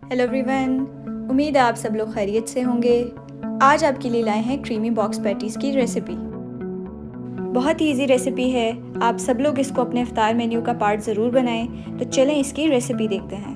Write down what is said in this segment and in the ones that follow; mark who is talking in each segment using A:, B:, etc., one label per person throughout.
A: Hello everyone, उम्मीद है आप सब लोग खैरियत से होंगे। आज आपके लिए लाए हैं क्रीमी बॉक्स पैटीज़ की रेसिपी। बहुत ही इजी रेसिपी है, आप सब लोग इसको अपने इफ्तार मेन्यू का पार्ट ज़रूर बनाएं। तो चलें इसकी रेसिपी देखते हैं।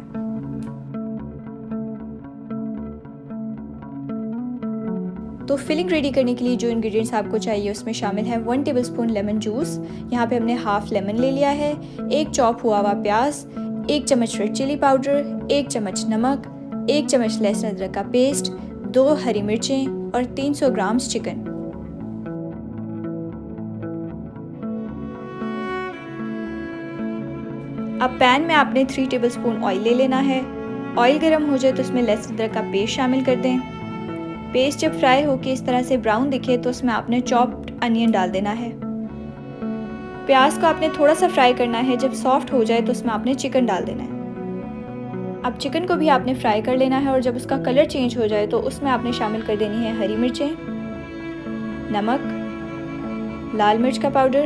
A: तो फिलिंग रेडी करने के लिए जो इंग्रेडिएंट्स आपको चाहिए उसमें शामिल है 1 टेबलस्पून लेमन जूस। यहाँ पे हमने हाफ लेमन ले लिया है, 1 चॉप हुआ हुआ प्याज, 1 चम्मच रेड चिली पाउडर, 1 चम्मच नमक, 1 चम्मच लहसुन अदरक का पेस्ट, 2 हरी मिर्चें और 300 ग्राम्स चिकन। अब पैन में आपने 3 टेबलस्पून ऑयल ले लेना है। ऑयल गर्म हो जाए तो उसमें लहसुन अदरक का पेस्ट शामिल कर दें। पेस्ट जब फ्राई होकर इस तरह से ब्राउन दिखे तो उसमें आपने चॉप्ड अनियन डाल देना है। प्याज को आपने थोड़ा सा फ्राई करना है, जब सॉफ्ट हो जाए तो उसमें आपने चिकन डाल देना है। अब चिकन को भी आपने फ्राई कर लेना है और जब उसका कलर चेंज हो जाए तो उसमें आपने शामिल कर देनी है हरी मिर्चें, नमक, लाल मिर्च का पाउडर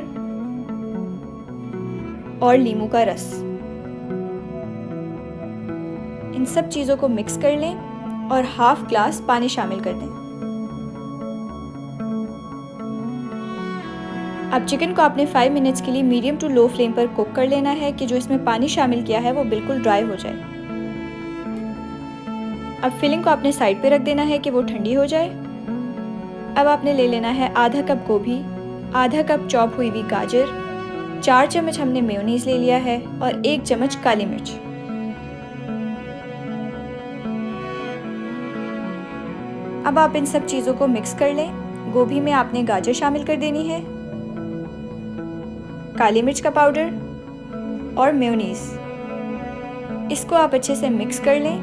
A: और नींबू का रस। इन सब चीज़ों को मिक्स कर लें और हाफ ग्लास पानी शामिल कर दें। अब चिकन को आपने 5 मिनट्स के लिए मीडियम टू लो फ्लेम पर कुक कर लेना है कि जो इसमें पानी शामिल किया है वो बिल्कुल ड्राई हो जाए। अब फिलिंग को आपने साइड पे रख देना है कि वो ठंडी हो जाए। अब आपने ले लेना है आधा कप गोभी, आधा कप चॉप हुई हुई गाजर, 4 चम्मच हमने मेयोनीज ले लिया है और 1 चम्मच काली मिर्च। अब आप इन सब चीज़ों को मिक्स कर लें। गोभी में आपने गाजर शामिल कर देनी है, काली मिर्च का पाउडर और मेयोनीज। इसको आप अच्छे से मिक्स कर लें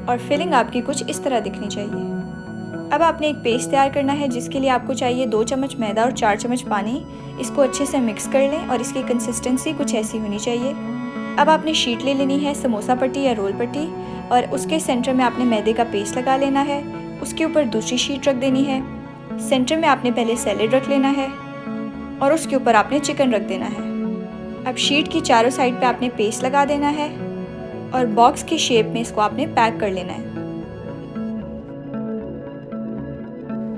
A: और फिलिंग आपकी कुछ इस तरह दिखनी चाहिए। अब आपने एक पेस्ट तैयार करना है जिसके लिए आपको चाहिए 2 चम्मच मैदा और 4 चम्मच पानी। इसको अच्छे से मिक्स कर लें और इसकी कंसिस्टेंसी कुछ ऐसी होनी चाहिए। अब आपने शीट ले लेनी है, समोसा पट्टी या रोल पट्टी, और उसके सेंटर में आपने मैदे का पेस्ट लगा लेना है। उसके ऊपर दूसरी शीट रख देनी है। सेंटर में आपने पहले सैलेड रख लेना है और उसके ऊपर आपने चिकन रख देना है। अब शीट की चारों साइड पे आपने पेस्ट लगा देना है और बॉक्स की शेप में इसको आपने पैक कर लेना है।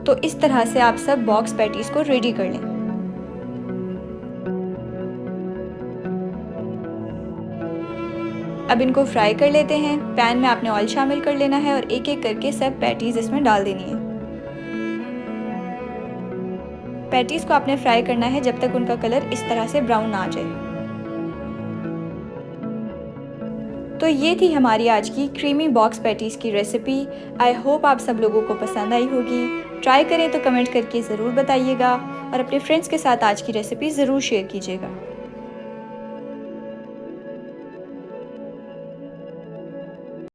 A: तो इस तरह से आप सब बॉक्स पैटीज को रेडी कर लें। अब इनको फ्राई कर लेते हैं। पैन में आपने ऑयल शामिल कर लेना है और एक एक करके सब पैटीज इसमें डाल देनी है। पैटीज को आपने फ्राई करना है जब तक उनका कलर इस तरह से ब्राउन ना आ जाए। तो ये थी हमारी आज की क्रीमी बॉक्स पैटीज की रेसिपी। आई होप आप सब लोगों को पसंद आई होगी। ट्राई करें तो कमेंट करके ज़रूर बताइएगा और अपने फ्रेंड्स के साथ आज की रेसिपी ज़रूर शेयर कीजिएगा।